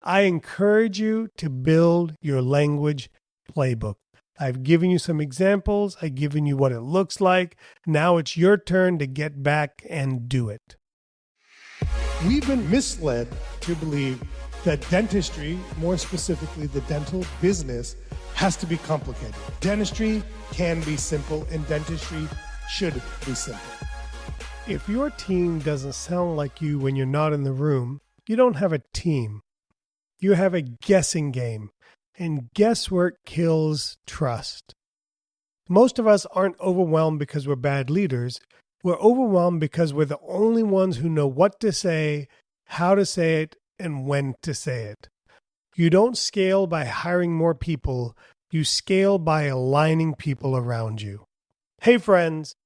I encourage you to build your language playbook. I've given you some examples. I've given you what it looks like. Now it's your turn to get back and do it. We've been misled to believe that dentistry, more specifically the dental business, has to be complicated. Dentistry can be simple, and dentistry should be simple. If your team doesn't sound like you when you're not in the room, you don't have a team. You have a guessing game, and guesswork kills trust. Most of us aren't overwhelmed because we're bad leaders. We're overwhelmed because we're the only ones who know what to say, how to say it, and when to say it. You don't scale by hiring more people. You scale by aligning people around you. Hey friends,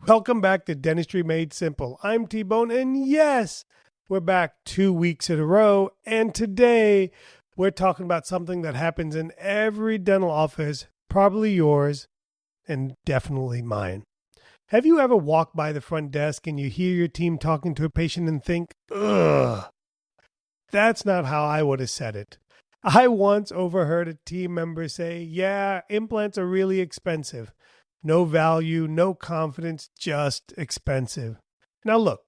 welcome back to Dentistry Made Simple. I'm T-Bone, and yes, we're back 2 weeks in a row. And today we're talking about something that happens in every dental office, probably yours and definitely mine. Have you ever walked by the front desk and you hear your team talking to a patient and think, ugh, that's not how I would have said it. I once overheard a team member say, yeah, implants are really expensive. No value, no confidence, just expensive. Now look,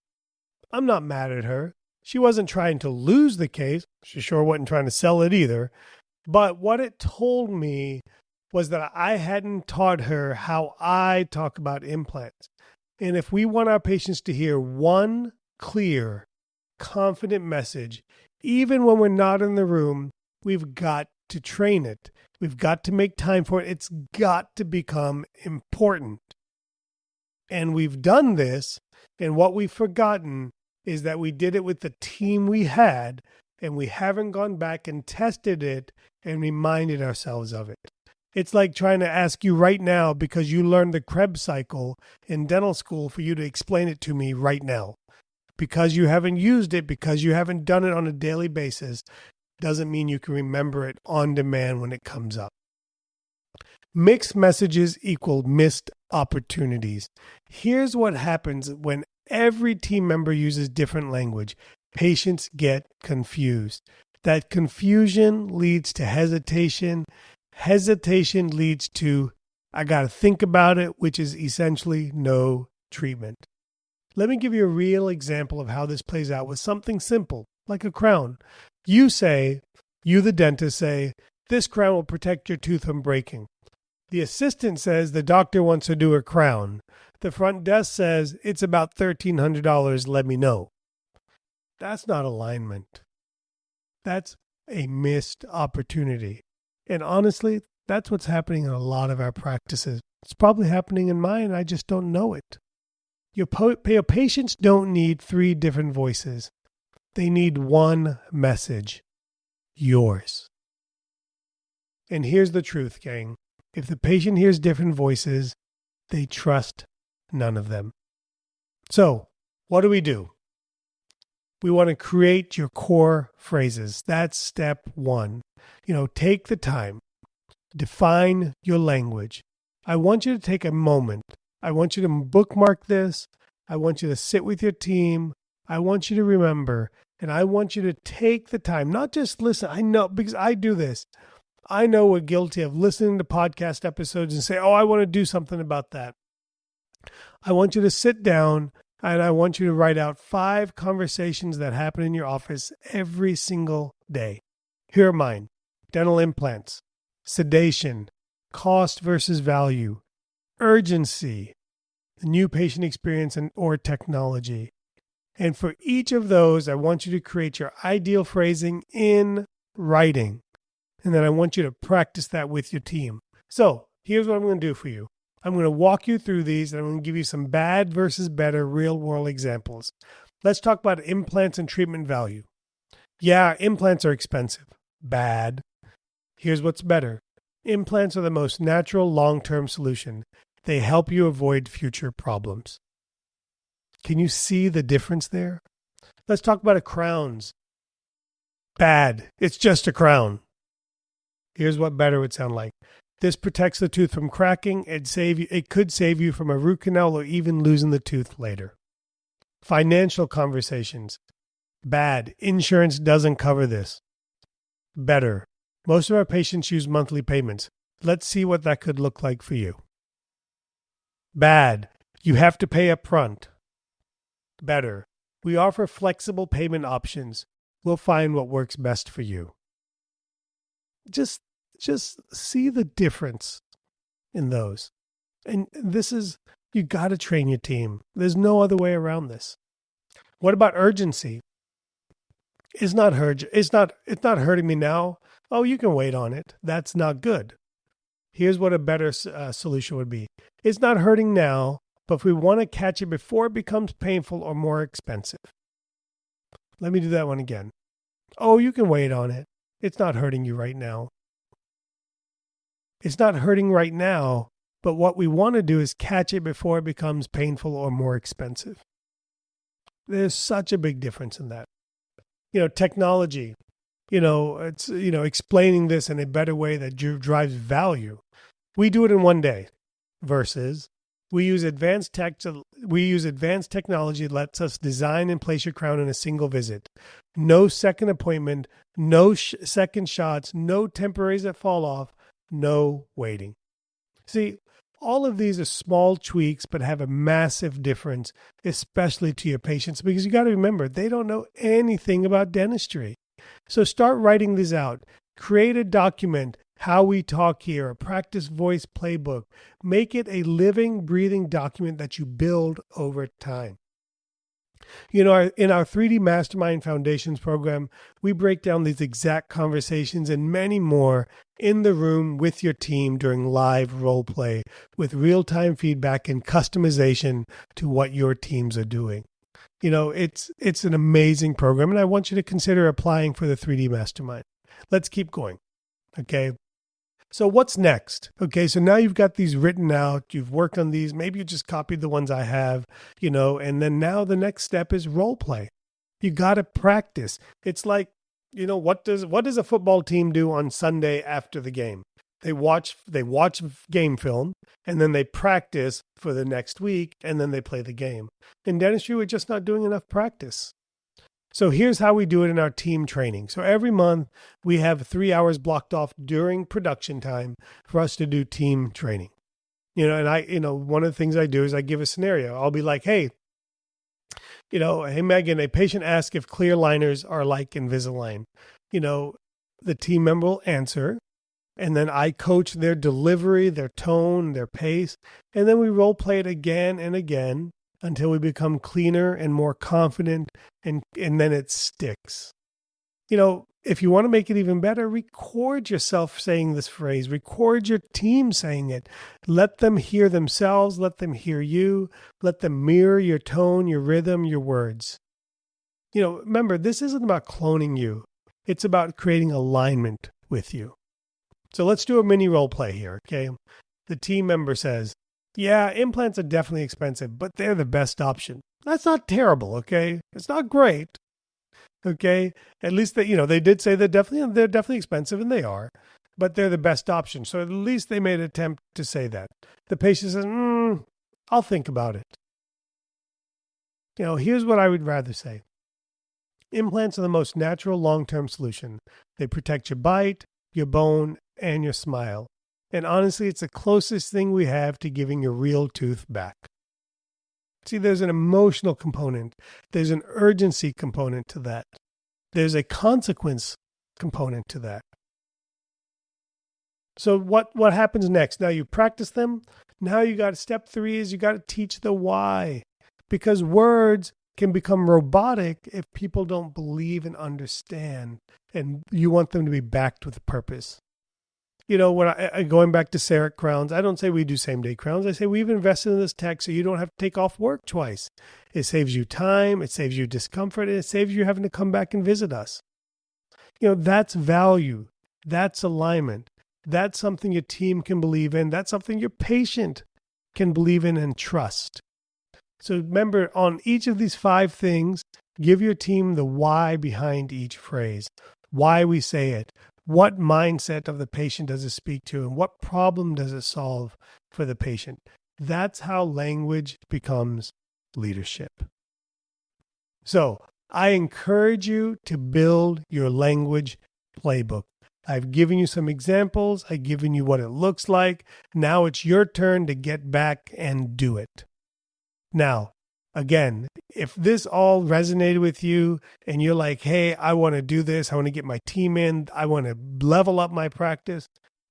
I'm not mad at her. She wasn't trying to lose the case. She sure wasn't trying to sell it either. But what it told me was that I hadn't taught her how I talk about implants. And if we want our patients to hear one clear, confident message, even when we're not in the room, we've got to train it. We've got to make time for it. It's got to become important. And we've done this, and what we've forgotten is that we did it with the team we had, and we haven't gone back and tested it and reminded ourselves of it. It's like trying to ask you right now, because you learned the Krebs cycle in dental school, for you to explain it to me right now. Because you haven't used it, because you haven't done it on a daily basis, doesn't mean you can remember it on demand when it comes up. Mixed messages equal missed opportunities. Here's what happens when every team member uses different language. Patients get confused. That confusion leads to hesitation. Hesitation leads to, I got to think about it, which is essentially no treatment. Let me give you a real example of how this plays out with something simple, like a crown. You, the dentist, say, this crown will protect your tooth from breaking. The assistant says the doctor wants to do a crown. The front desk says it's about $1,300, let me know. That's not alignment. That's a missed opportunity. And honestly, that's what's happening in a lot of our practices. It's probably happening in mine, I just don't know it. Your patients don't need 3 different voices. They need one message, yours. And here's the truth, gang. If the patient hears different voices, they trust none of them. So, what do? We want to create your core phrases. That's step 1. Take the time. Define your language. I want you to take a moment. I want you to bookmark this. I want you to sit with your team. I want you to remember. And I want you to take the time, not just listen. I know, because I do this. I know we're guilty of listening to podcast episodes and say, oh, I want to do something about that. I want you to sit down and I want you to write out 5 conversations that happen in your office every single day. Here are mine. Dental implants, sedation, cost versus value, urgency, the new patient experience or technology. And for each of those, I want you to create your ideal phrasing in writing. And then I want you to practice that with your team. So here's what I'm going to do for you. I'm going to walk you through these, and I'm going to give you some bad versus better real-world examples. Let's talk about implants and treatment value. Yeah, implants are expensive. Bad. Here's what's better. Implants are the most natural long-term solution. They help you avoid future problems. Can you see the difference there? Let's talk about crowns. Bad. It's just a crown. Here's what better would sound like. This protects the tooth from cracking. It could save you from a root canal or even losing the tooth later. Financial conversations. Bad. Insurance doesn't cover this. Better. Most of our patients use monthly payments. Let's see what that could look like for you. Bad. You have to pay up front. Better. We offer flexible payment options. We'll find what works best for you. Just see the difference in those. And this is, you got to train your team. There's no other way around this. What about urgency? It's not hurting me now. Oh, you can wait on it. That's not good. Here's what a better solution would be. It's not hurting now, but if we want to catch it before it becomes painful or more expensive. Let me do that one again. Oh, you can wait on it. It's not hurting you right now. It's not hurting right now, but what we want to do is catch it before it becomes painful or more expensive. There's such a big difference in that. Technology, it's, explaining this in a better way that drives value. We do it in one day versus we use advanced technology that lets us design and place your crown in a single visit. No second appointment, no second shots, no temporaries that fall off, no waiting. See, all of these are small tweaks, but have a massive difference, especially to your patients, because you got to remember, they don't know anything about dentistry. So start writing these out. Create a document, how we talk here, a practice voice playbook. Make it a living, breathing document that you build over time. In our 3D Mastermind Foundations program, we break down these exact conversations and many more in the room with your team during live role play with real-time feedback and customization to what your teams are doing. It's an amazing program, and I want you to consider applying for the 3D Mastermind. Let's keep going. Okay. So what's next? Okay, so now you've got these written out, you've worked on these, maybe you just copied the ones I have, and then now the next step is role play. You got to practice. It's like, what does a football team do on Sunday after the game? They watch game film, and then they practice for the next week, and then they play the game. In dentistry, we're just not doing enough practice. So here's how we do it in our team training. So every month we have 3 hours blocked off during production time for us to do team training. One of the things I do is I give a scenario. I'll be like, hey, Megan, a patient asks if clear liners are like Invisalign. The team member will answer, and then I coach their delivery, their tone, their pace, and then we role play it again and again until we become cleaner and more confident, and then it sticks. If you want to make it even better, record yourself saying this phrase, record your team saying it. Let them hear themselves, let them hear you, let them mirror your tone, your rhythm, your words. Remember, this isn't about cloning you. It's about creating alignment with you. So let's do a mini role play here, okay? The team member says, yeah, implants are definitely expensive, but they're the best option. That's not terrible, okay? It's not great, okay? At least they did say they're definitely expensive, and they are, but they're the best option. So at least they made an attempt to say that. The patient says, I'll think about it. Here's what I would rather say. Implants are the most natural long-term solution. They protect your bite, your bone, and your smile. And honestly, it's the closest thing we have to giving your real tooth back. See, there's an emotional component. There's an urgency component to that. There's a consequence component to that. So what happens next? Now you practice them. Now you got step 3 is you got to teach the why. Because words can become robotic if people don't believe and understand. And you want them to be backed with a purpose. When going back to CEREC crowns, I don't say we do same-day crowns. I say we've invested in this tech so you don't have to take off work twice. It saves you time, it saves you discomfort, and it saves you having to come back and visit us. That's value. That's alignment. That's something your team can believe in. That's something your patient can believe in and trust. So remember, on each of these 5 things, give your team the why behind each phrase, why we say it. What mindset of the patient does it speak to, and what problem does it solve for the patient? That's how language becomes leadership. So I encourage you to build your language playbook. I've given you some examples. I've given you what it looks like. Now it's your turn to get back and do it. Now, again, if this all resonated with you and you're like, hey, I want to do this, I want to get my team in, I want to level up my practice,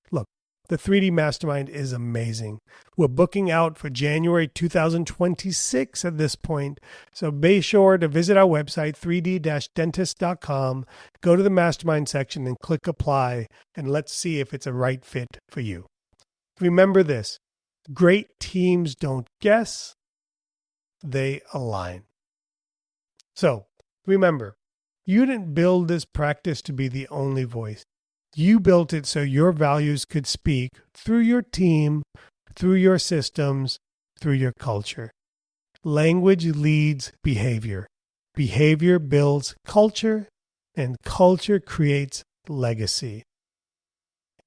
look, the 3D Mastermind is amazing. We're booking out for January 2026 at this point. So be sure to visit our website, 3d-dentist.com, go to the Mastermind section and click apply, and let's see if it's a right fit for you. Remember this, great teams don't guess, they align. So remember, you didn't build this practice to be the only voice. You built it so your values could speak through your team, through your systems, through your culture. Language leads behavior. Behavior builds culture, and culture creates legacy.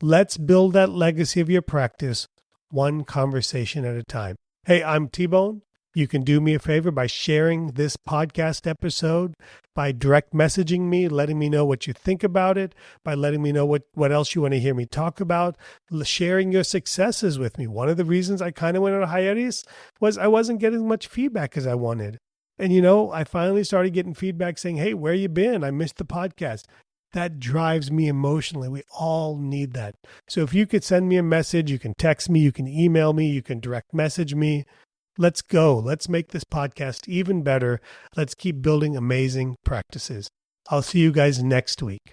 Let's build that legacy of your practice one conversation at a time. Hey, I'm T-Bone. You can do me a favor by sharing this podcast episode, by direct messaging me, letting me know what you think about it, by letting me know what else you want to hear me talk about, sharing your successes with me. One of the reasons I kind of went on a hiatus was I wasn't getting much feedback as I wanted. And, I finally started getting feedback saying, hey, where you been? I missed the podcast. That drives me emotionally. We all need that. So if you could send me a message, you can text me, you can email me, you can direct message me. Let's go. Let's make this podcast even better. Let's keep building amazing practices. I'll see you guys next week.